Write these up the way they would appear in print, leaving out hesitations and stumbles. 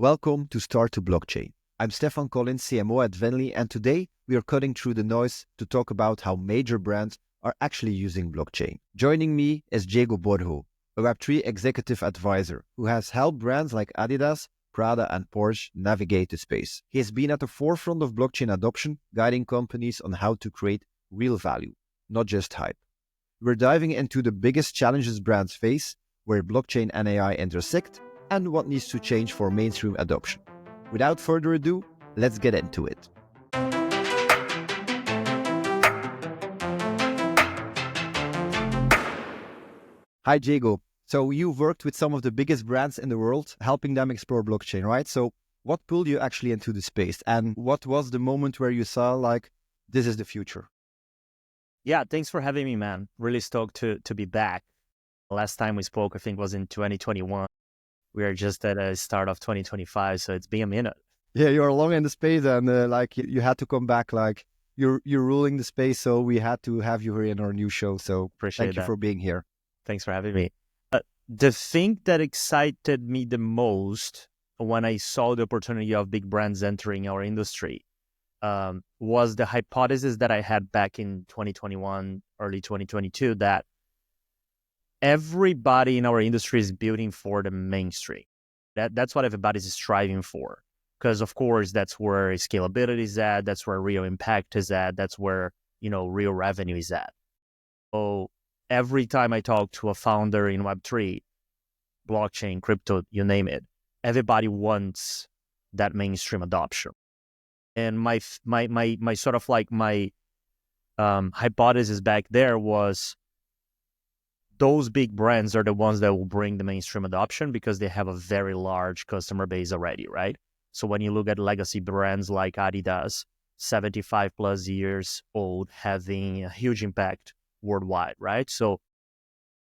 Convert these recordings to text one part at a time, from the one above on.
Welcome to StartToBlockchain. I'm Stefan Colins, CMO at Venly, and today we are cutting through the noise to talk about how major brands are actually using blockchain. Joining me is Diego Borgo, a Web3 executive advisor who has helped brands like Adidas, Prada, and Porsche navigate the space. He has been at the forefront of blockchain adoption, guiding companies on how to create real value, not just hype. We're diving into the biggest challenges brands face, where blockchain and AI intersect, and what needs to change for mainstream adoption. Without further ado, let's get into it. Hi, Diego. So you've worked with some of the biggest brands in the world, helping them explore blockchain, right? So what pulled you actually into the space? And what was the moment where you saw, like, this is the future? Yeah, thanks for having me, man. Really stoked to be back. Last time we spoke, I think, was in 2021. We are just at the start of 2025, so it's been a minute. Yeah, you're long in the space, and you had to come back. Like you're ruling the space, so we had to have you here in our new show. So Appreciate thank you that. for being here. Thanks for having me. The thing that excited me the most when I saw the opportunity of big brands entering our industry was the hypothesis that I had back in 2021, early 2022, that everybody in our industry is building for the mainstream. That's what everybody's striving for. Because, of course, that's where scalability is at. That's where real impact is at. That's where, real revenue is at. So every time I talk to a founder in Web3, blockchain, crypto, you name it, everybody wants that mainstream adoption. And my sort of like my hypothesis back there was those big brands are the ones that will bring the mainstream adoption because they have a very large customer base already, right? So when you look at legacy brands like Adidas, 75 plus years old, having a huge impact worldwide, right? So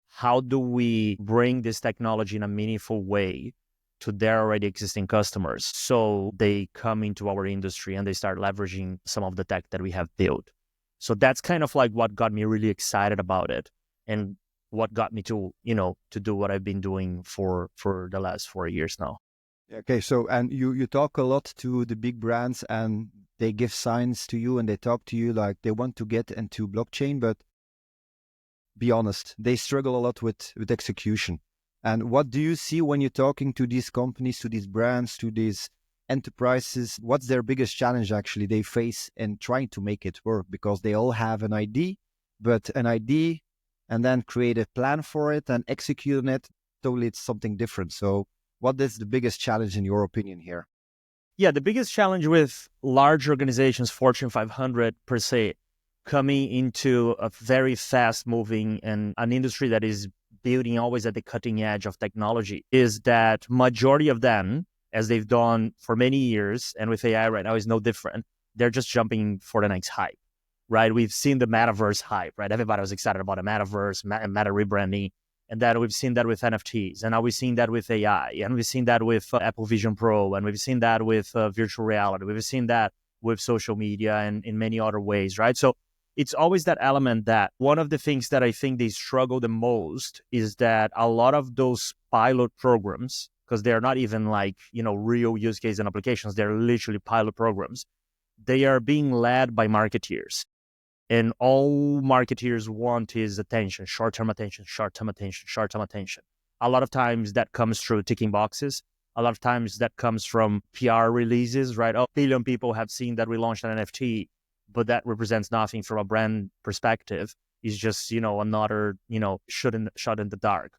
how do we bring this technology in a meaningful way to their already existing customers so they come into our industry and they start leveraging some of the tech that we have built? So that's kind of like what got me really excited about it and what got me to do what I've been doing for the last 4 years now. Okay, so and you talk a lot to the big brands, and they give signs to you, and they talk to you like they want to get into blockchain, but be honest, they struggle a lot with execution. And what do you see when you're talking to these companies, to these brands, to these enterprises? What's their biggest challenge actually they face in trying to make it work? Because they all have an idea, but an idea and then create a plan for it and execute on it, totally it's something different. So what is the biggest challenge in your opinion here? Yeah, the biggest challenge with large organizations, Fortune 500 per se, coming into a very fast moving and an industry that is building always at the cutting edge of technology is that majority of them, as they've done for many years, and with AI right now is no different, they're just jumping for the next hype. Right, we've seen the metaverse hype, right? Everybody was excited about a metaverse, meta rebranding, and then we've seen that with NFTs, and now we've seen that with AI, and we've seen that with Apple Vision Pro, and we've seen that with virtual reality. We've seen that with social media and in many other ways, right? So it's always that element that one of the things that I think they struggle the most is that a lot of those pilot programs, because they're not even like, real use case and applications, they're literally pilot programs. They are being led by marketeers. And all marketeers want is attention, short-term attention, short-term attention, short-term attention. A lot of times that comes through ticking boxes. A lot of times that comes from PR releases, right? A billion people have seen that we launched an NFT, but that represents nothing from a brand perspective. It's just, another, shot in the dark.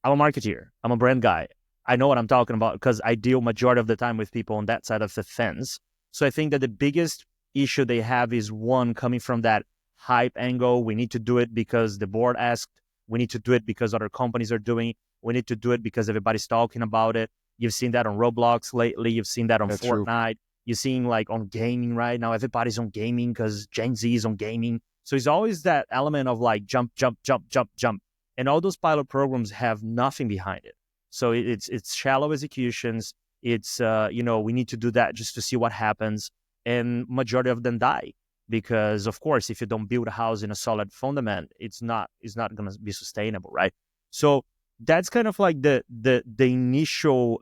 I'm a marketeer. I'm a brand guy. I know what I'm talking about because I deal majority of the time with people on that side of the fence. So I think that the biggest issue they have is one coming from that hype angle. We need to do it because the board asked. We need to do it because other companies are doing it. We need to do it because everybody's talking about it. You've seen that on Roblox lately. You've seen that on That's Fortnite. True. You're seeing like on gaming right now. Everybody's on gaming because Gen Z is on gaming. So it's always that element of like jump, jump, jump, jump, jump. And all those pilot programs have nothing behind it. So it's shallow executions. It's, we need to do that just to see what happens. And majority of them die because, of course, if you don't build a house in a solid fundament, it's not going to be sustainable, right? So that's kind of like the initial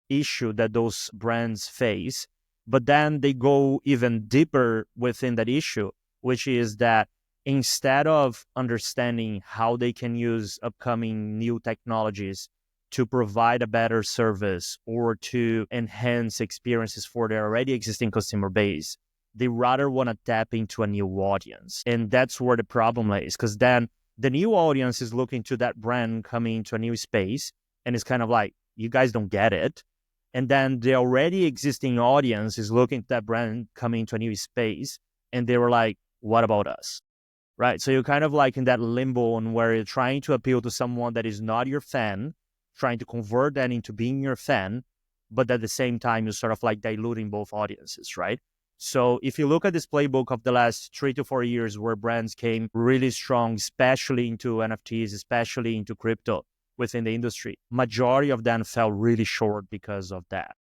issue that those brands face, but then they go even deeper within that issue, which is that instead of understanding how they can use upcoming new technologies to provide a better service or to enhance experiences for their already existing customer base, they rather want to tap into a new audience. And that's where the problem lays, because then the new audience is looking to that brand coming into a new space, and it's kind of like, you guys don't get it. And then the already existing audience is looking at that brand coming into a new space, and they were like, what about us? Right? So you're kind of like in that limbo on where you're trying to appeal to someone that is not your fan, trying to convert that into being your fan, but at the same time, you're sort of like diluting both audiences, right? So if you look at this playbook of the last 3 to 4 years where brands came really strong, especially into NFTs, especially into crypto within the industry, majority of them fell really short because of that.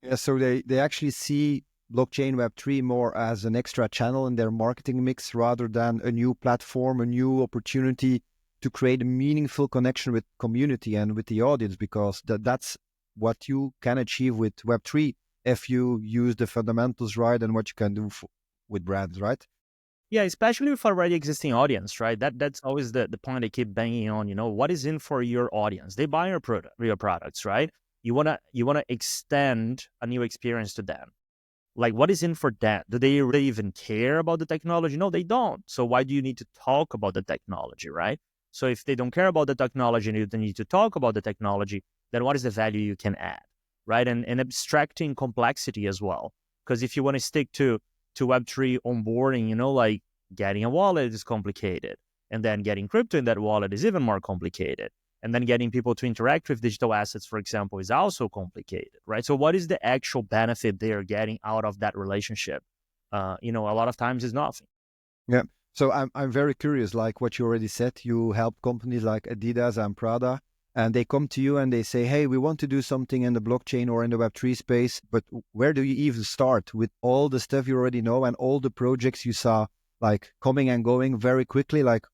Yeah, so they actually see blockchain Web3 more as an extra channel in their marketing mix rather than a new platform, a new opportunity to create a meaningful connection with community and with the audience, because that's what you can achieve with Web3 if you use the fundamentals right and what you can do with brands, right? Yeah, especially with already existing audience, right? That's always the point I keep banging on. What is in for your audience? They buy your products, right? You wanna extend a new experience to them. Like, what is in for them? Do they really even care about the technology? No, they don't. So why do you need to talk about the technology, right? So if they don't care about the technology and you don't need to talk about the technology, then what is the value you can add, right? And abstracting complexity as well. Because if you want to stick to Web3 onboarding, like getting a wallet is complicated. And then getting crypto in that wallet is even more complicated. And then getting people to interact with digital assets, for example, is also complicated, right? So what is the actual benefit they're getting out of that relationship? A lot of times is nothing. Yeah. So I'm very curious, like what you already said, you help companies like Adidas and Prada, and they come to you and they say, hey, we want to do something in the blockchain or in the Web3 space, but where do you even start with all the stuff you already know and all the projects you saw like coming and going very quickly? Like,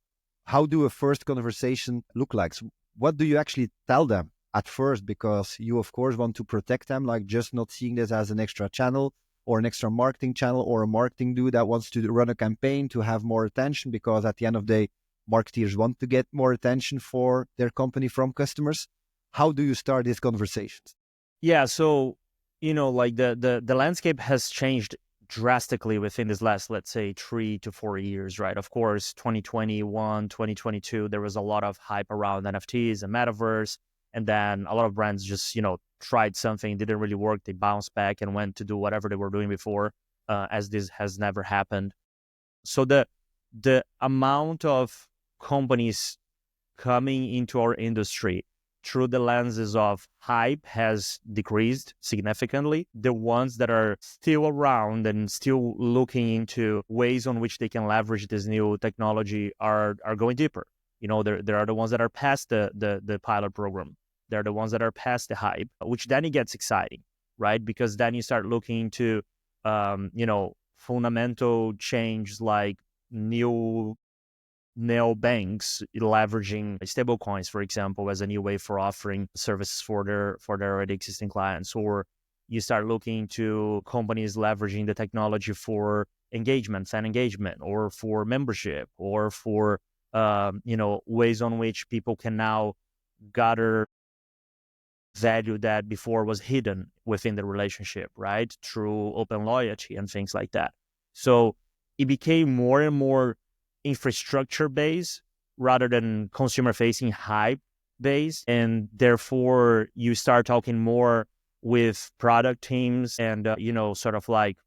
how do a first conversation look like? So what do you actually tell them at first? Because you, of course, want to protect them, like just not seeing this as an extra channel or an extra marketing channel or a marketing dude that wants to run a campaign to have more attention, because at the end of the day, marketeers want to get more attention for their company from customers. How do you start these conversations? Yeah, so like the landscape has changed drastically within this last, let's say, 3 to 4 years, right? Of course, 2021, 2022, there was a lot of hype around NFTs and metaverse, and then a lot of brands just tried something, didn't really work, they bounced back and went to do whatever they were doing before, as this has never happened. So the amount of companies coming into our industry through the lenses of hype has decreased significantly. The ones that are still around and still looking into ways on which they can leverage this new technology are going deeper. There are the ones that are past the pilot program. They're the ones that are past the hype, which then it gets exciting, right? Because then you start looking into, fundamental change like new neobanks leveraging stablecoins, for example, as a new way for offering services for their already existing clients. Or you start looking to companies leveraging the technology for engagement, fan engagement, or for membership, or for ways on which people can now gather value that before was hidden within the relationship, right? Through open loyalty and things like that. So it became more and more infrastructure based rather than consumer facing hype based. And therefore you start talking more with product teams and, sort of like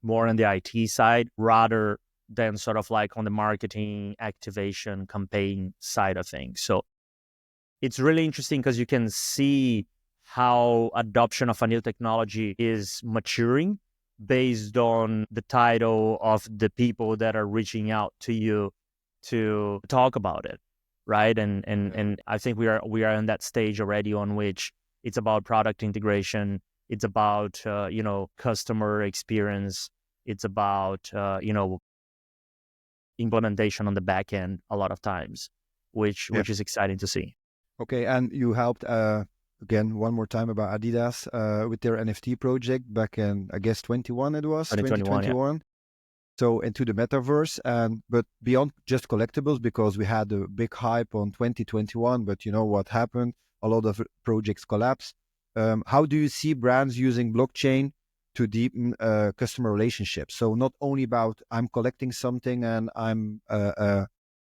more on the IT side rather than sort of like on the marketing, activation, campaign side of things. So it's really interesting because you can see how adoption of a new technology is maturing based on the title of the people that are reaching out to you to talk about it, right? And I think we are in that stage already on which it's about product integration, it's about customer experience, it's about implementation on the back end a lot of times, which is exciting to see. Okay, and you helped again, one more time about Adidas with their NFT project back in, I guess, 21 it was, 2021, yeah. 2021. So into the metaverse, but beyond just collectibles, because we had a big hype on 2021, but you know what happened? A lot of projects collapsed. How do you see brands using blockchain to deepen customer relationships? So not only about I'm collecting something and I'm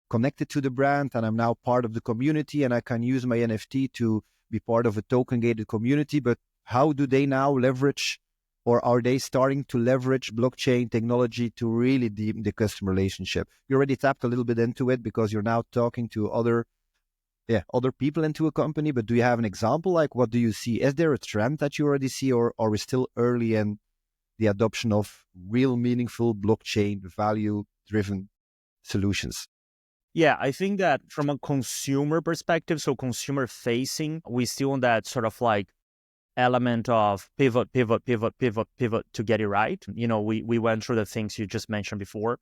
connected to the brand and I'm now part of the community and I can use my NFT to be part of a token gated community, but how do they now leverage, or are they starting to leverage blockchain technology to really deepen the customer relationship? You already tapped a little bit into it because you're now talking to other people into a company, but do you have an example? Like, what do you see? Is there a trend that you already see, or are we still early in the adoption of real meaningful blockchain value driven solutions? Yeah, I think that from a consumer perspective, so consumer facing, we still on that sort of like element of pivot to get it right. You know, we went through the things you just mentioned before.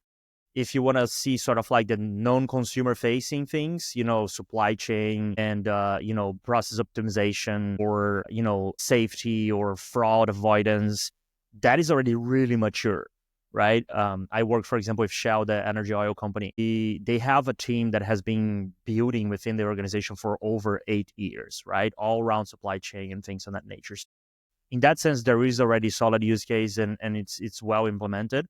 If you want to see sort of like the non-consumer facing things, you know, supply chain and, you know, process optimization or, you know, safety or fraud avoidance, that is already really mature, right? I work, for example, with Shell, the energy oil company. They have a team that has been building within their organization for over 8 years, right? All around supply chain and things of that nature. In that sense, there is already solid use case and it's well implemented.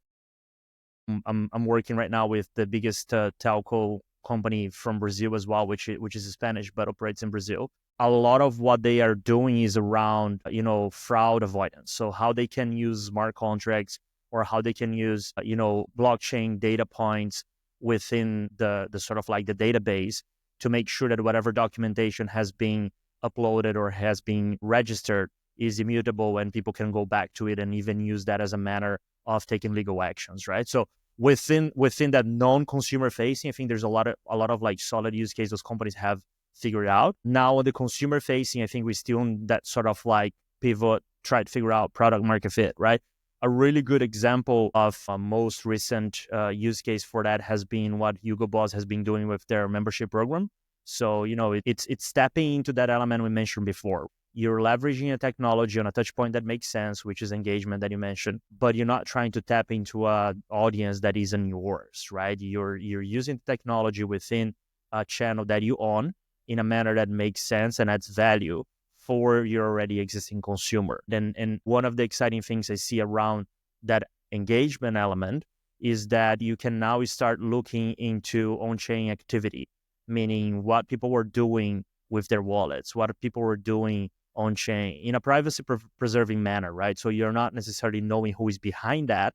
I'm working right now with the biggest telco company from Brazil as well, which is Spanish but operates in Brazil. A lot of what they are doing is around, you know, fraud avoidance. So how they can use smart contracts or how they can use, you know, blockchain data points within the sort of like the database to make sure that whatever documentation has been uploaded or has been registered is immutable and people can go back to it and even use that as a manner of taking legal actions, right? So within that non-consumer facing, I think there's a lot of like solid use cases those companies have figured out. Now on the consumer facing, I think we're still on that sort of like pivot, try to figure out product market fit, right? A really good example of a most recent use case for that has been what Hugo Boss has been doing with their membership program. So, you know, it's tapping into that element we mentioned before. You're leveraging a technology on a touch point that makes sense, which is engagement that you mentioned, but you're not trying to tap into an audience that isn't yours, right? You're using technology within a channel that you own in a manner that makes sense and adds value for your already existing consumer. And one of the exciting things I see around that engagement element is that you can now start looking into on-chain activity, meaning what people were doing with their wallets, what people were doing on-chain in a privacy preserving manner, right? So you're not necessarily knowing who is behind that,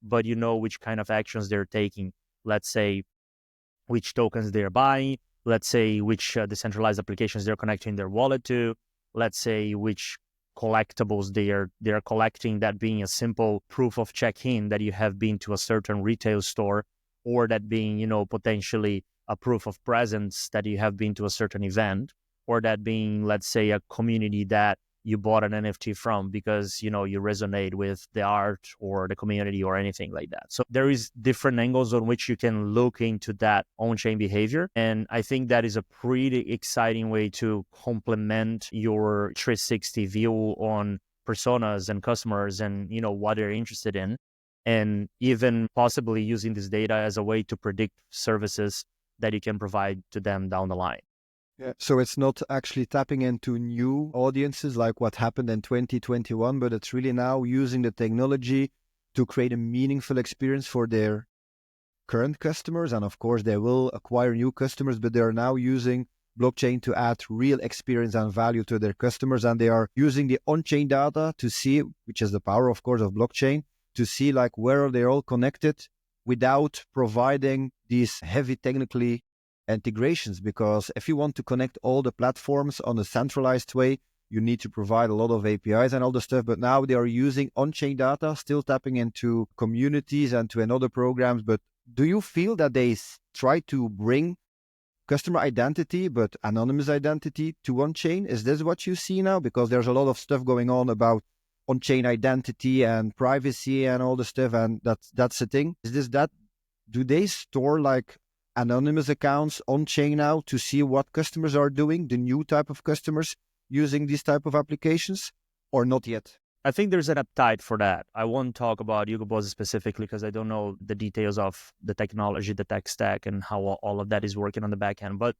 but you know which kind of actions they're taking. Let's say which tokens they're buying, let's say which decentralized applications they're connecting their wallet to, let's say which collectibles they are collecting, that being a simple proof of check-in that you have been to a certain retail store, or that being, you know, potentially a proof of presence that you have been to a certain event, or that being, let's say, a community that you bought an NFT from because, you know, you resonate with the art or the community or anything like that. So there is different angles on which you can look into that on-chain behavior. And I think that is a pretty exciting way to complement your 360 view on personas and customers and, you know, what they're interested in. And even possibly using this data as a way to predict services that you can provide to them down the line. Yeah. So it's not actually tapping into new audiences like what happened in 2021, but it's really now using the technology to create a meaningful experience for their current customers. And of course, they will acquire new customers, but they are now using blockchain to add real experience and value to their customers. And they are using the on-chain data to see, which is the power, of course, of blockchain, to see like where are they all connected without providing these heavy technically integrations, because if you want to connect all the platforms on a centralized way, you need to provide a lot of APIs and all the stuff. But now they are using on-chain data, still tapping into communities and to another programs. But do you feel that they try to bring customer identity, but anonymous identity to on-chain? Is this what you see now? Because there's a lot of stuff going on about on-chain identity and privacy and all the stuff, and that's the thing. Is this that? Do they store like anonymous accounts on chain now to see what customers are doing, the new type of customers, using these type of applications or not yet? I think there's an appetite for that. I won't talk about Diego Borgo specifically because I don't know the details of the technology, the tech stack, and how all of that is working on the back end. But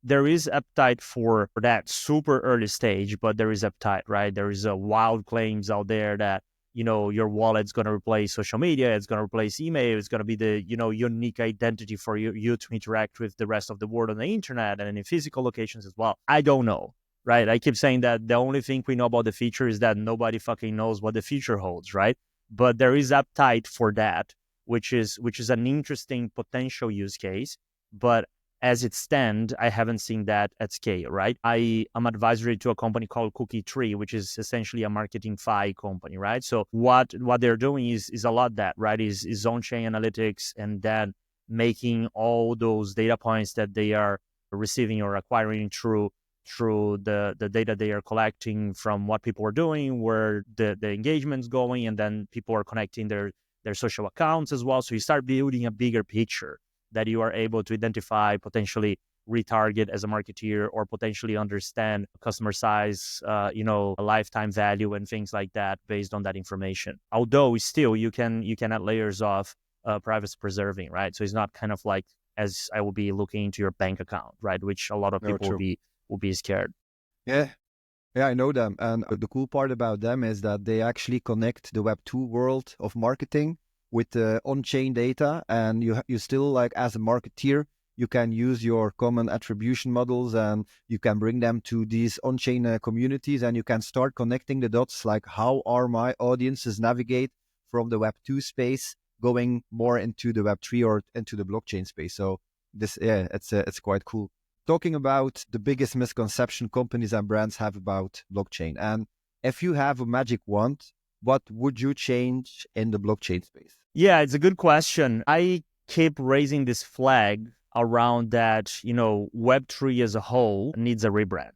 there is appetite for that super early stage, but there is appetite, right? There is wild claims out there that, your wallet's going to replace social media, it's going to replace email, it's going to be the, unique identity for you to interact with the rest of the world on the internet and in physical locations as well. I don't know. Right. I keep saying that the only thing we know about the future is that nobody fucking knows what the future holds. Right. But there is appetite for that, which is an interesting potential use case. But as it stands, I haven't seen that at scale. Right. I am advisory to a company called Cookie Tree, which is essentially a marketing FI company. Right. So what they're doing is a lot that, right, is on-chain analytics and then making all those data points that they are receiving or acquiring through the data they are collecting from what people are doing, where the engagement's going, and then people are connecting their social accounts as well. So you start building a bigger picture that you are able to identify, potentially retarget as a marketeer, or potentially understand customer size, a lifetime value and things like that based on that information. Although still you can add layers of privacy preserving, right? So it's not kind of like as I will be looking into your bank account, right? Which a lot of people will be scared. Yeah, I know them. And the cool part about them is that they actually connect the Web2 world of marketing with the on-chain data. And you still, like, as a marketeer, you can use your common attribution models and you can bring them to these on-chain communities, and you can start connecting the dots, like how are my audiences navigate from the Web2 space going more into the Web3 or into the blockchain space. So this, yeah, it's quite cool. Talking about the biggest misconception companies and brands have about blockchain. And if you have a magic wand, what would you change in the blockchain space? Yeah, it's a good question. I keep raising this flag around that, Web3 as a whole needs a rebrand,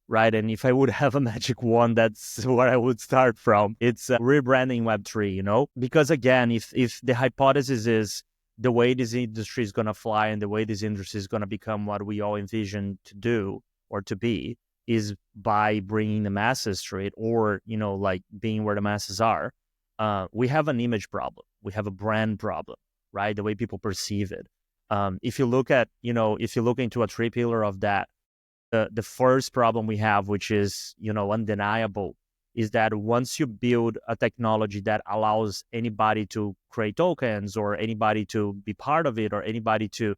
right? And if I would have a magic wand, that's where I would start from. It's rebranding Web3, because again, if the hypothesis is the way this industry is going to fly and the way this industry is going to become what we all envision to do or to be is by bringing the masses to it, or, like being where the masses are. We have an image problem. We have a brand problem, right? The way people perceive it. If you look into a three pillar of that, the first problem we have, which is, undeniable, is that once you build a technology that allows anybody to create tokens or anybody to be part of it or anybody to,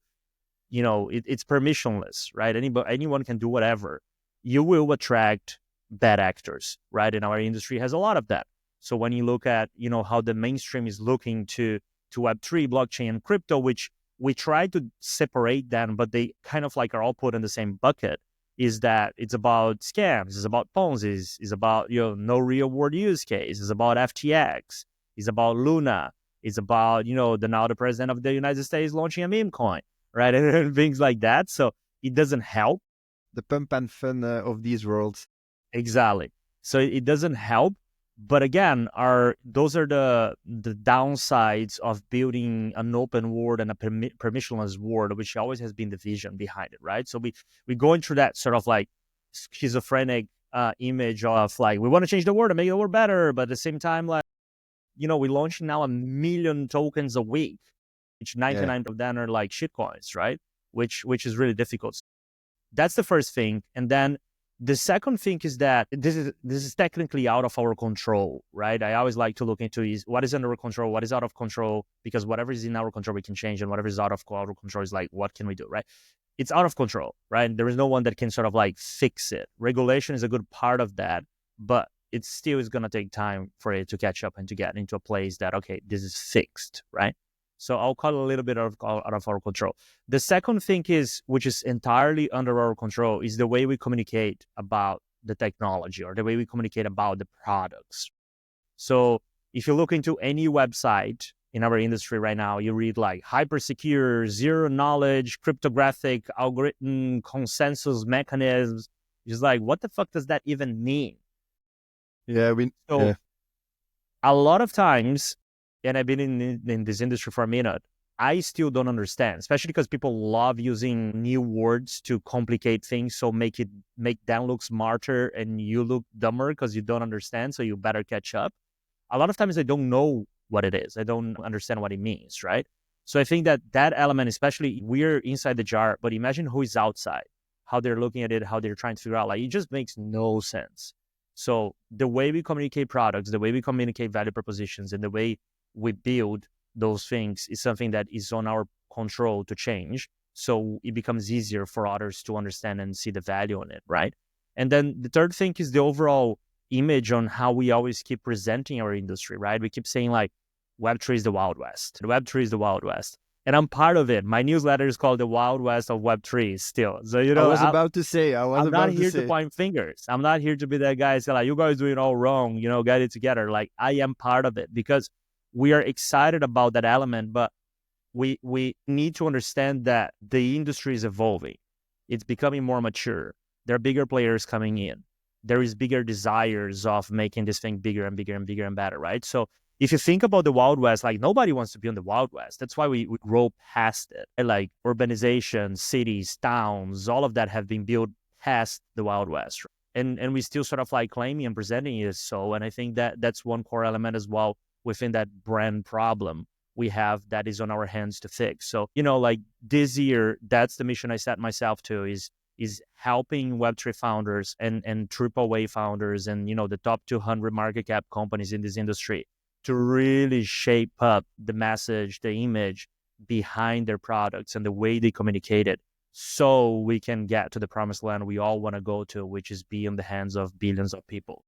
it's permissionless, right? Anyone can do whatever. You will attract bad actors, right? And our industry has a lot of that. So when you look at, how the mainstream is looking to Web3, blockchain, and crypto, which we try to separate them, but they kind of like are all put in the same bucket, is that it's about scams, it's about Ponzi's, it's about, no real world use case, it's about FTX, it's about Luna, it's about, now the president of the United States launching a meme coin, right? And things like that. So it doesn't help. The pump and fun of these worlds. Exactly. So it doesn't help. But again, those are the downsides of building an open world and a permissionless world, which always has been the vision behind it, right? So we're going through that sort of like schizophrenic image of like, we want to change the world and make the world better, but at the same time, like, we're launching now 1 million tokens a week, which 99 of them are like shitcoins, right? Which is really difficult. That's the first thing. And then the second thing is that this is technically out of our control, right? I always like to look into is what is under our control, what is out of control, because whatever is in our control, we can change, and whatever is out of our control is like, what can we do, right? It's out of control, right? There is no one that can sort of like fix it. Regulation is a good part of that, but it still is going to take time for it to catch up and to get into a place that, okay, this is fixed, right? So I'll call it a little bit out of our control. The second thing is, which is entirely under our control, is the way we communicate about the technology or the way we communicate about the products. So if you look into any website in our industry right now, you read like hyper secure, zero knowledge, cryptographic, algorithm, consensus mechanisms. It's like, what the fuck does that even mean? A lot of times, and I've been in this industry for a minute, I still don't understand, especially because people love using new words to complicate things. So make them look smarter and you look dumber because you don't understand. So you better catch up. A lot of times I don't know what it is. I don't understand what it means, right? So I think that element, especially we're inside the jar, but imagine who is outside, how they're looking at it, how they're trying to figure out, like, it just makes no sense. So the way we communicate products, the way we communicate value propositions, and the way we build those things is something that is on our control to change. So it becomes easier for others to understand and see the value in it, right? And then the third thing is the overall image on how we always keep presenting our industry, right? We keep saying like, Web3 is the Wild West. Web3 is the Wild West. And I'm part of it. My newsletter is called the Wild West of Web3 still. So, I was about to say, I'm not here to point fingers. I'm not here to be that guy say like, you guys doing it all wrong, get it together. Like, I am part of it because we are excited about that element, but we need to understand that the industry is evolving. It's becoming more mature. There are bigger players coming in. There is bigger desires of making this thing bigger and bigger and bigger and better, right? So if you think about the Wild West, like nobody wants to be on the Wild West. That's why we grow past it. And like urbanization, cities, towns, all of that have been built past the Wild West. And we still sort of like claiming and presenting it as so. And I think that that's one core element as well within that brand problem we have that is on our hands to fix. So, like this year, that's the mission I set myself to is helping Web3 founders and AAA founders and, the top 200 market cap companies in this industry to really shape up the message, the image behind their products and the way they communicate it so we can get to the promised land we all want to go to, which is be in the hands of billions of people.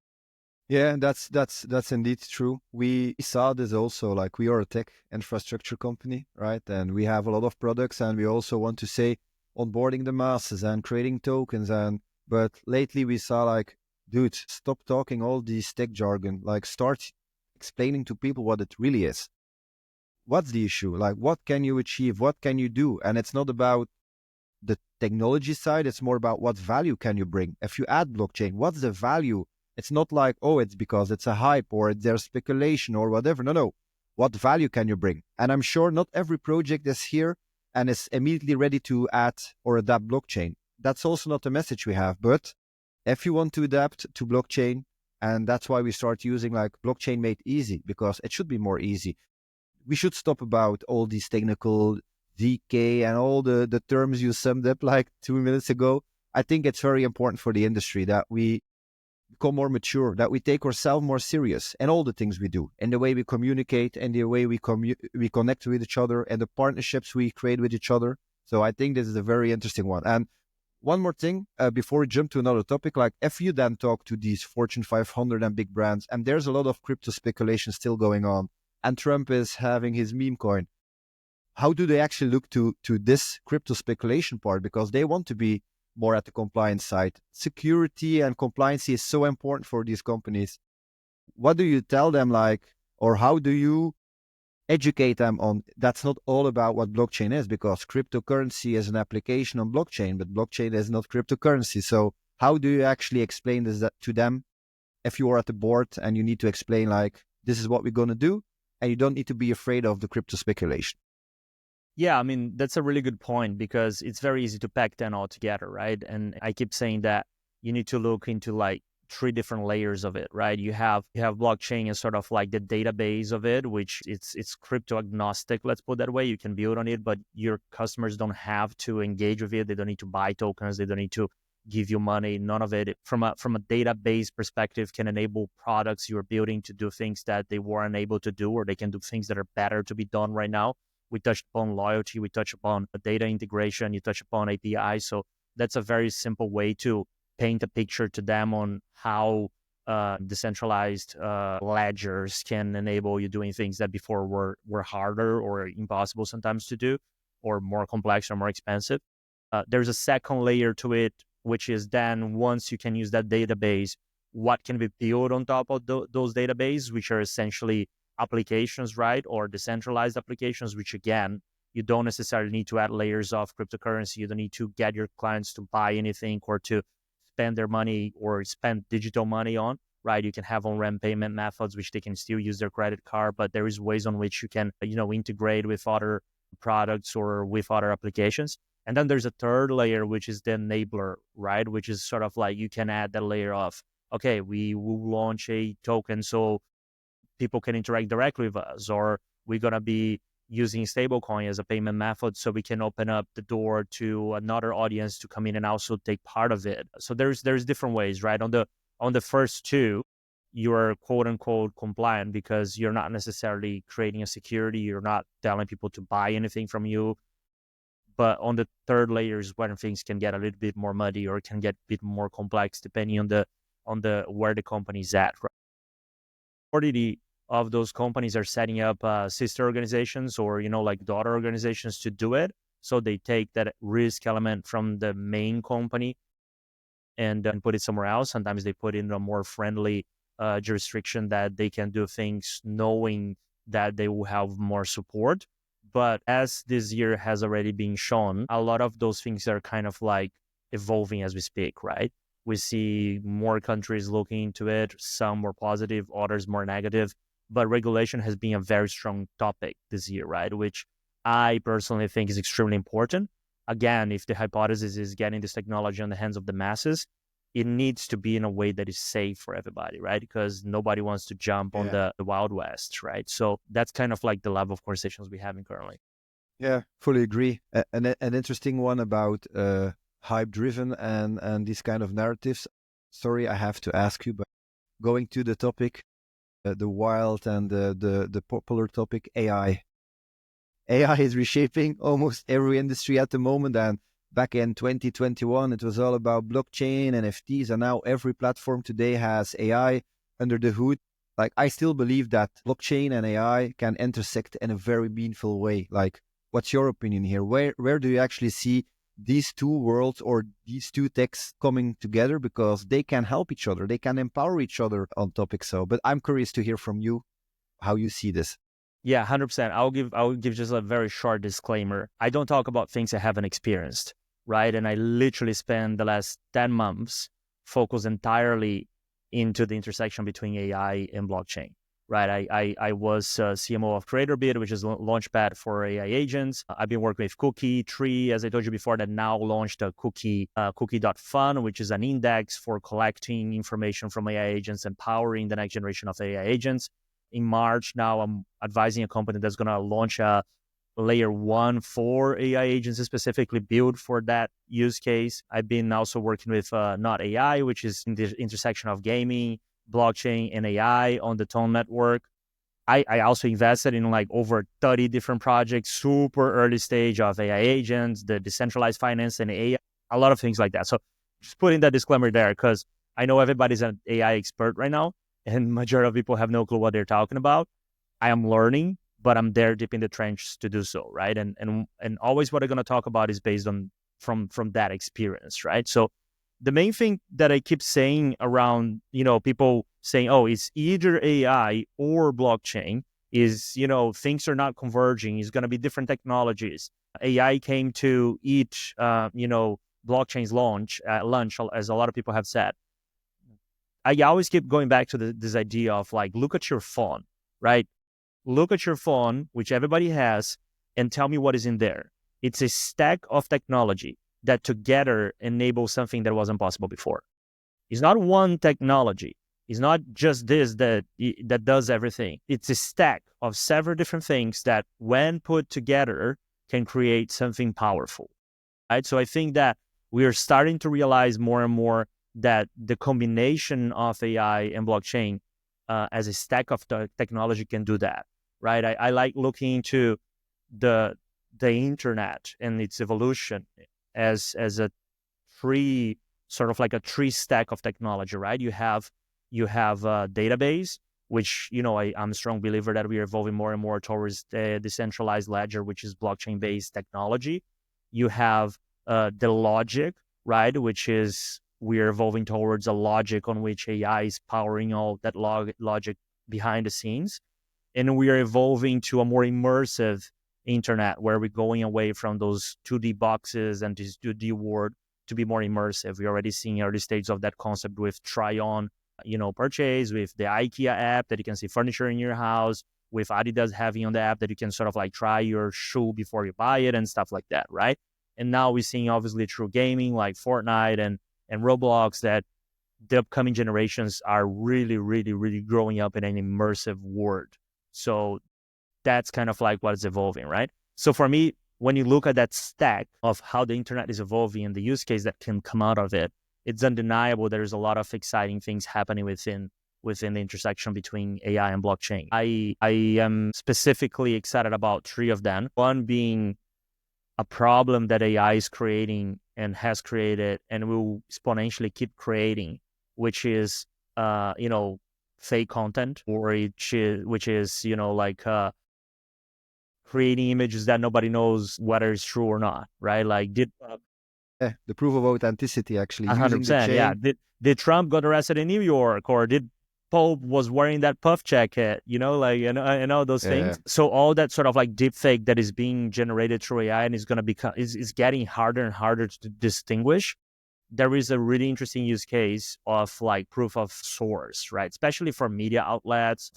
Yeah, that's indeed true. We saw this also, like we are a tech infrastructure company, right? And we have a lot of products and we also want to say onboarding the masses and creating tokens. But lately we saw like, dude, stop talking all these tech jargon, like start explaining to people what it really is. What's the issue? Like, what can you achieve? What can you do? And it's not about the technology side. It's more about what value can you bring? If you add blockchain, what's the value? It's not like, oh, it's because it's a hype or there's speculation or whatever. No. What value can you bring? And I'm sure not every project is here and is immediately ready to add or adapt blockchain. That's also not the message we have. But if you want to adapt to blockchain, and that's why we start using like blockchain made easy, because it should be more easy. We should stop about all these technical DK and all the terms you summed up like 2 minutes ago. I think it's very important for the industry that we become more mature, that we take ourselves more serious in all the things we do, in the way we communicate, and the way we connect with each other, and the partnerships we create with each other. So I think this is a very interesting one. And one more thing, before we jump to another topic, like if you then talk to these Fortune 500 and big brands, and there's a lot of crypto speculation still going on, and Trump is having his meme coin, how do they actually look to this crypto speculation part? Because they want to be more at the compliance side. Security and compliance is so important for these companies. What do you tell them, like, or how do you educate them on that's not all about what blockchain is, because cryptocurrency is an application on blockchain, but blockchain is not cryptocurrency. So how do you actually explain this to them if you are at the board and you need to explain like, this is what we're going to do, and you don't need to be afraid of the crypto speculation? Yeah, I mean, that's a really good point because it's very easy to pack them all together, right? And I keep saying that you need to look into like 3 different layers of it, right? You have blockchain as sort of like the database of it, which it's crypto agnostic, let's put it that way. You can build on it, but your customers don't have to engage with it. They don't need to buy tokens. They don't need to give you money. None of it from a database perspective can enable products you're building to do things that they weren't able to do, or they can do things that are better to be done right now. We touched upon loyalty, we touched upon data integration, you touch upon API. So that's a very simple way to paint a picture to them on how decentralized ledgers can enable you doing things that before were harder or impossible sometimes to do, or more complex or more expensive. There's a second layer to it, which is then once you can use that database, what can be built on top of those databases, which are essentially applications, right? Or decentralized applications, which again, you don't necessarily need to add layers of cryptocurrency. You don't need to get your clients to buy anything or to spend their money or spend digital money on, right? You can have on-ramp payment methods, which they can still use their credit card, but there is ways on which you can, integrate with other products or with other applications. And then there's a third layer, which is the enabler, right? Which is sort of like you can add that layer of, okay, we will launch a token so people can interact directly with us, or we're going to be using stablecoin as a payment method so we can open up the door to another audience to come in and also take part of it. So there's different ways, right? On the first two, you're quote unquote compliant because you're not necessarily creating a security, you're not telling people to buy anything from you. But on the third layer is when things can get a little bit more muddy or can get a bit more complex depending on the where the company's at. Right? Majority of those companies are setting up sister organizations or like daughter organizations to do it. So they take that risk element from the main company and put it somewhere else. Sometimes they put in a more friendly jurisdiction that they can do things knowing that they will have more support. But as this year has already been shown, a lot of those things are kind of like evolving as we speak, right? We see more countries looking into it, some more positive, others more negative. But regulation has been a very strong topic this year, right? Which I personally think is extremely important. Again, if the hypothesis is getting this technology on the hands of the masses, it needs to be in a way that is safe for everybody, right? Because nobody wants to jump on the Wild West, right? So that's kind of like the level of conversations we're having currently. Yeah, fully agree. An interesting one about hype-driven and these kind of narratives. Sorry, I have to ask you, but going to the topic, the wild and the popular topic, AI. AI is reshaping almost every industry at the moment, and back in 2021, it was all about blockchain, NFTs, and now every platform today has AI under the hood. Like, I still believe that blockchain and AI can intersect in a very meaningful way. Like, what's your opinion here? Where do you actually see these two worlds or these two techs coming together? Because they can help each other, they can empower each other on topics. So, but I'm curious to hear from you how you see this. Yeah, 100%. I'll give just a very short disclaimer. I don't talk about things I haven't experienced, right? And I literally spent the last 10 months focused entirely into the intersection between AI and blockchain, right? I was CMO of CreatorBit, which is a launchpad for AI agents. I've been working with Cookie Tree, as I told you before, that now launched a Cookie.fun, which is an index for collecting information from AI agents and powering the next generation of AI agents. In March, now I'm advising a company that's going to launch a layer 1 for AI agents specifically built for that use case. I've been also working with Not AI, which is in the intersection of gaming, blockchain, and AI on the Tone network. I also invested in like over 30 different projects, super early stage of AI agents, the decentralized finance and AI, a lot of things like that. So just putting that disclaimer there because I know everybody's an AI expert right now and majority of people have no clue what they're talking about. I am learning, but I'm there deep in the trenches to do so, right? And always what I'm going to talk about is based on from that experience, right? So the main thing that I keep saying around, people saying, oh, it's either AI or blockchain is, things are not converging. It's going to be different technologies. AI came to eat, blockchain's lunch, as a lot of people have said. I always keep going back to this idea of like, look at your phone, right? Look at your phone, which everybody has, and tell me what is in there. It's a stack of technology that together enable something that wasn't possible before. It's not one technology. It's not just this that does everything. It's a stack of several different things that when put together can create something powerful, right? So I think that we are starting to realize more and more that the combination of AI and blockchain as a stack of technology can do that, right? I like looking into the internet and its evolution as a tree, sort of like a tree stack of technology, right? You have a database, which, I'm a strong believer that we are evolving more and more towards the decentralized ledger, which is blockchain-based technology. You have the logic, right? Which is we're evolving towards a logic on which AI is powering all that logic behind the scenes. And we are evolving to a more immersive internet where we're going away from those 2D boxes and this 2D world to be more immersive. We're already seeing early stages of that concept with try-on, purchase, with the IKEA app that you can see furniture in your house, with Adidas having on the app that you can sort of like try your shoe before you buy it and stuff like that, right? And now we're seeing obviously through gaming like Fortnite and Roblox that the upcoming generations are really, really, really growing up in an immersive world. So that's kind of like what is evolving, right? So for me, when you look at that stack of how the internet is evolving and the use case that can come out of it, it's undeniable there's a lot of exciting things happening within the intersection between AI and blockchain. I am specifically excited about three of them. One being a problem that AI is creating and has created and will exponentially keep creating, which is, fake content, or which is, creating images that nobody knows whether it's true or not, right? Like The proof of authenticity, actually, using the 100%, chain. yeah. Did Trump got arrested in New York, or did Pope was wearing that puff jacket, and all those things. So all that sort of like deep fake that is being generated through AI and is going to become is getting harder and harder to distinguish. There is a really interesting use case of like proof of source, right? Especially for media outlets,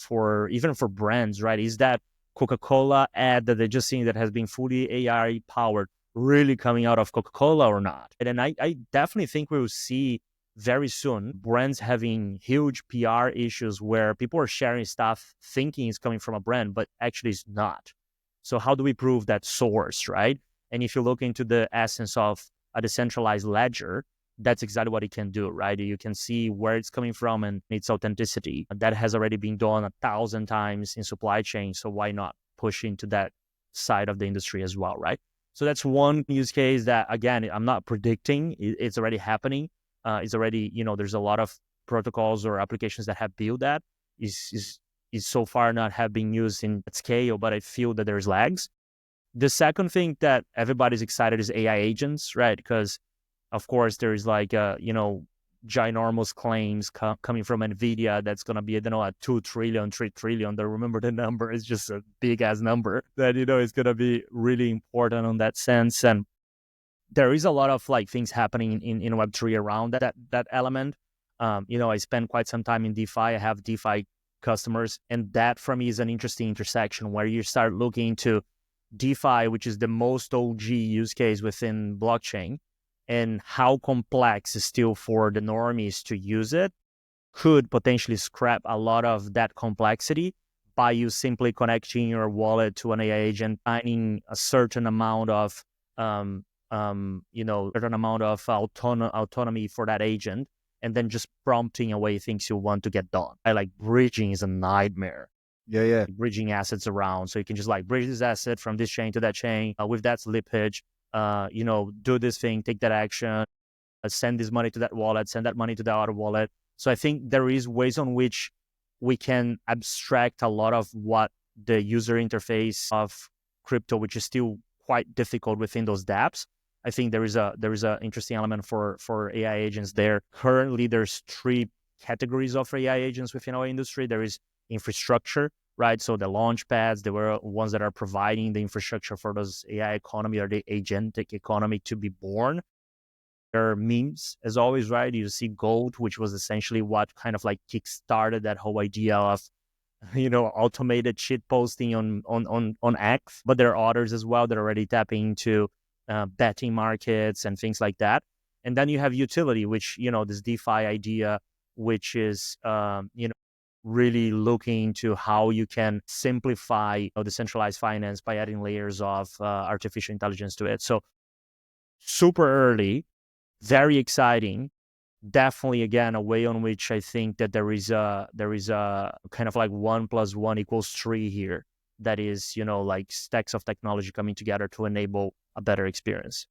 even for brands, right? Is that Coca-Cola ad that they're just seeing that has been fully AI powered really coming out of Coca-Cola or not? And then I definitely think we will see very soon brands having huge PR issues where people are sharing stuff thinking it's coming from a brand, but actually it's not. So how do we prove that source, right? And if you look into the essence of a decentralized ledger, that's exactly what it can do, right? You can see where it's coming from and its authenticity. That has already been done 1,000 times in supply chain. So why not push into that side of the industry as well, right? So that's one use case that, again, I'm not predicting. It's already happening. It's already, there's a lot of protocols or applications that have built that. Is so far not have been used at scale, but I feel that there's lags. The second thing that everybody's excited is AI agents, right? Because of course, there is like, ginormous claims coming from NVIDIA that's going to be, at 2 trillion, 3 trillion. Don't remember the number. It's just a big ass number that, is going to be really important on that sense. And there is a lot of like things happening in Web3 around that element. I spent quite some time in DeFi. I have DeFi customers. And that for me is an interesting intersection where you start looking into DeFi, which is the most OG use case within blockchain, and how complex is still for the normies to use it, could potentially scrap a lot of that complexity by you simply connecting your wallet to an AI agent, finding a certain amount of, autonomy for that agent, and then just prompting away things you want to get done. Like bridging is a nightmare. Yeah. Bridging assets around. So you can just like bridge this asset from this chain to that chain with that slippage. Do this thing, take that action, send this money to that wallet, send that money to the other wallet. So I think there is ways on which we can abstract a lot of what the user interface of crypto, which is still quite difficult within those dApps. I think there is a interesting element for AI agents there. Currently, there's 3 categories of AI agents within our industry. There is infrastructure, right? So the launch pads, they were ones that are providing the infrastructure for those AI economy or the agentic economy to be born. There are memes, as always, right? You see gold, which was essentially what kind of like kickstarted that whole idea of, automated shit posting on X. But there are others as well that are already tapping into betting markets and things like that. And then you have utility, which, this DeFi idea, which is, really looking to how you can simplify decentralized finance by adding layers of artificial intelligence to it. So super early, very exciting. Definitely, again, a way on which I think that there is a kind of like 1 + 1 = 3 here. That is, like stacks of technology coming together to enable a better experience.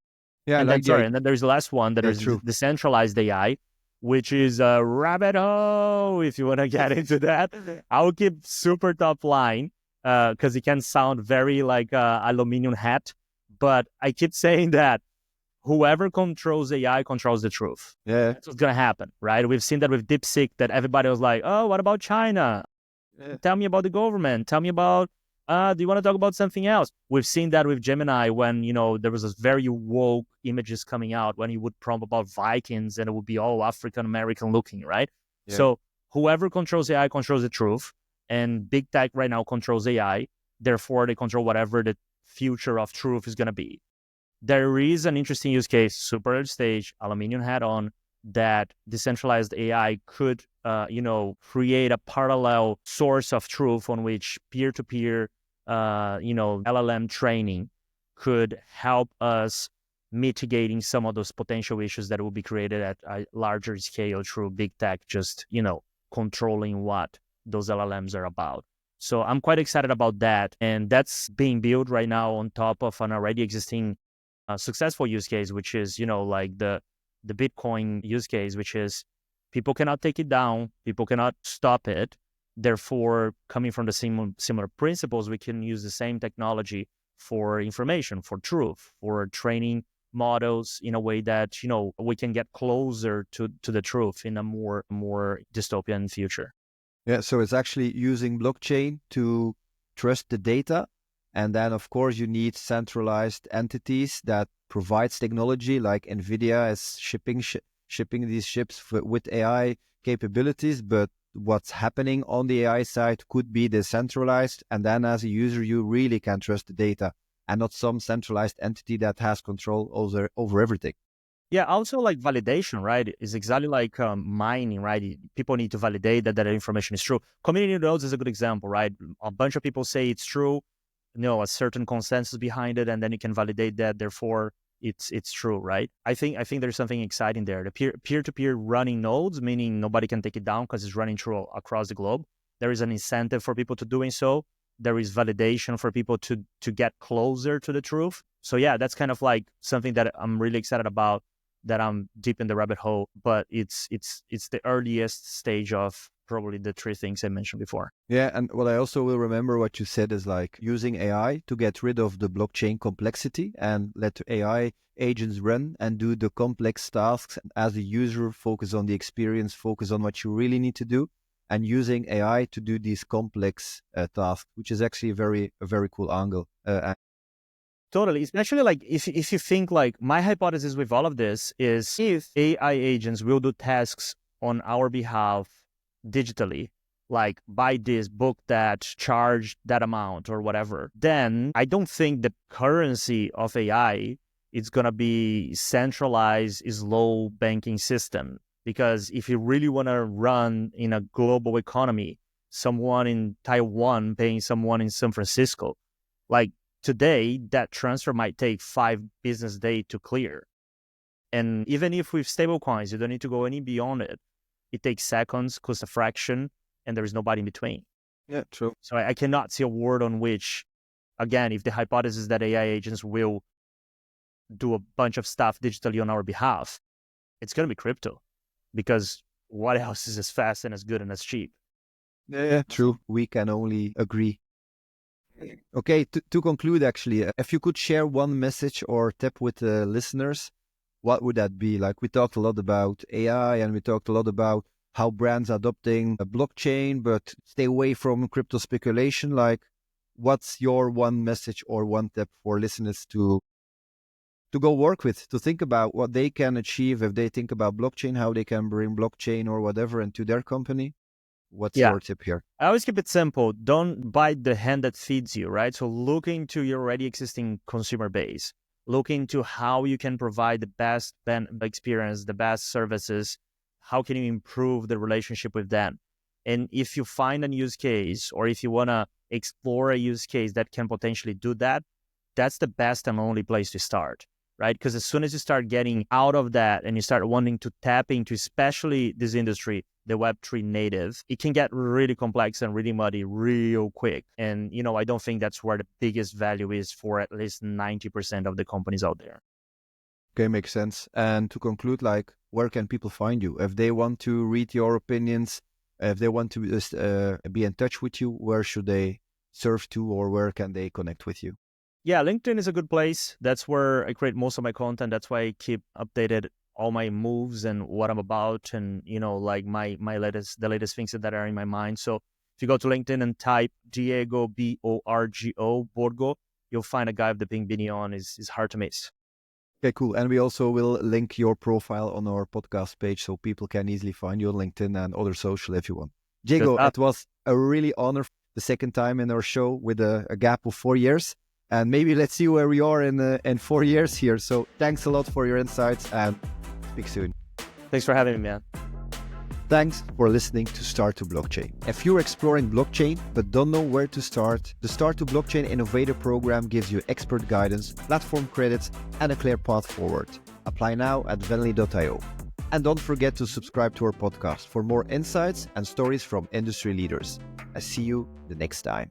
Yeah, and then there's the last one that is decentralized AI, which is a rabbit hole, if you want to get into that. I'll keep super top line because it can sound very like aluminum hat, but I keep saying that whoever controls AI controls the truth. Yeah. That's what's going to happen, right? We've seen that with DeepSeek, that everybody was like, oh, what about China? Yeah. Tell me about the government. Tell me about, do you want to talk about something else? We've seen that with Gemini when, there was this very woke images coming out when you would prompt about Vikings and it would be all African-American looking, right? Yeah. So whoever controls AI controls the truth. And big tech right now controls AI. Therefore, they control whatever the future of truth is going to be. There is an interesting use case, super early stage, aluminum hat on, that decentralized AI could, create a parallel source of truth on which peer-to-peer, LLM training could help us mitigating some of those potential issues that will be created at a larger scale through big tech, just, controlling what those LLMs are about. So I'm quite excited about that. And that's being built right now on top of an already existing successful use case, which is, like the Bitcoin use case, which is people cannot take it down, people cannot stop it. Therefore, coming from the similar principles, we can use the same technology for information, for truth, for training models in a way that, we can get closer to the truth in a more dystopian future. Yeah, so it's actually using blockchain to trust the data. And then, of course, you need centralized entities that provides technology, like NVIDIA is shipping these chips with AI capabilities. But what's happening on the AI side could be decentralized. And then as a user, you really can trust the data and not some centralized entity that has control over everything. Yeah, also like validation, right? Is exactly like mining, right? People need to validate that information is true. Community nodes is a good example, right? A bunch of people say it's true, a certain consensus behind it, and then you can validate that. Therefore, it's true, right? I think there's something exciting there. The peer-to-peer running nodes, meaning nobody can take it down because it's running through across the globe. There is an incentive for people to doing so. There is validation for people to get closer to the truth. So yeah, that's kind of like something that I'm really excited about, that I'm deep in the rabbit hole, but it's the earliest stage of probably the three things I mentioned before. Yeah, and what I also will remember what you said is like using AI to get rid of the blockchain complexity and let AI agents run and do the complex tasks. As a user, focus on the experience, focus on what you really need to do, and using AI to do these complex tasks, which is actually a very cool angle. Totally. Especially like if you think like my hypothesis with all of this is if AI agents will do tasks on our behalf digitally, like buy this, book that, charge that amount or whatever, then I don't think the currency of AI is going to be centralized, slow banking system. Because if you really want to run in a global economy, someone in Taiwan paying someone in San Francisco, like today, that transfer might take 5 business days to clear. And even if with stablecoins, you don't need to go any beyond it. It takes seconds, costs a fraction, and there is nobody in between. Yeah, true. So I cannot see a world on which, again, if the hypothesis that AI agents will do a bunch of stuff digitally on our behalf, it's going to be crypto. Because what else is as fast and as good and as cheap? Yeah, true. We can only agree. Okay, to conclude, actually, if you could share one message or tip with the listeners, what would that be? Like we talked a lot about AI and we talked a lot about how brands adopting a blockchain, but stay away from crypto speculation. Like, what's your one message or one tip for listeners to go work with, to think about what they can achieve if they think about blockchain, how they can bring blockchain or whatever into their company? What's your tip here? I always keep it simple. Don't bite the hand that feeds you, right? So look into your already existing consumer base. Look into how you can provide the best experience, the best services. How can you improve the relationship with them? And if you find a use case, or if you want to explore a use case that can potentially do that, that's the best and only place to start, right? Because as soon as you start getting out of that and you start wanting to tap into, especially this industry, the Web3 native, it can get really complex and really muddy real quick. And, I don't think that's where the biggest value is for at least 90% of the companies out there. Okay, makes sense. And to conclude, like, where can people find you? If they want to read your opinions, if they want to just be in touch with you, where should they surf to, or where can they connect with you? Yeah, LinkedIn is a good place. That's where I create most of my content. That's why I keep updated all my moves and what I'm about, and like the latest things that are in my mind. So if you go to LinkedIn and type Diego Borgo, you'll find a guy with the pink beanie on. Is hard to miss. Okay, cool. And we also will link your profile on our podcast page so people can easily find you on LinkedIn and other social if you want. Diego, it was a really honor the second time in our show with a gap of 4 years. And maybe let's see where we are in 4 years here. So thanks a lot for your insights and speak soon. Thanks for having me, man. Thanks for listening to Start2Blockchain. If you're exploring blockchain but don't know where to start, the Start2Blockchain Innovator Program gives you expert guidance, platform credits, and a clear path forward. Apply now at venly.io. And don't forget to subscribe to our podcast for more insights and stories from industry leaders. I see you the next time.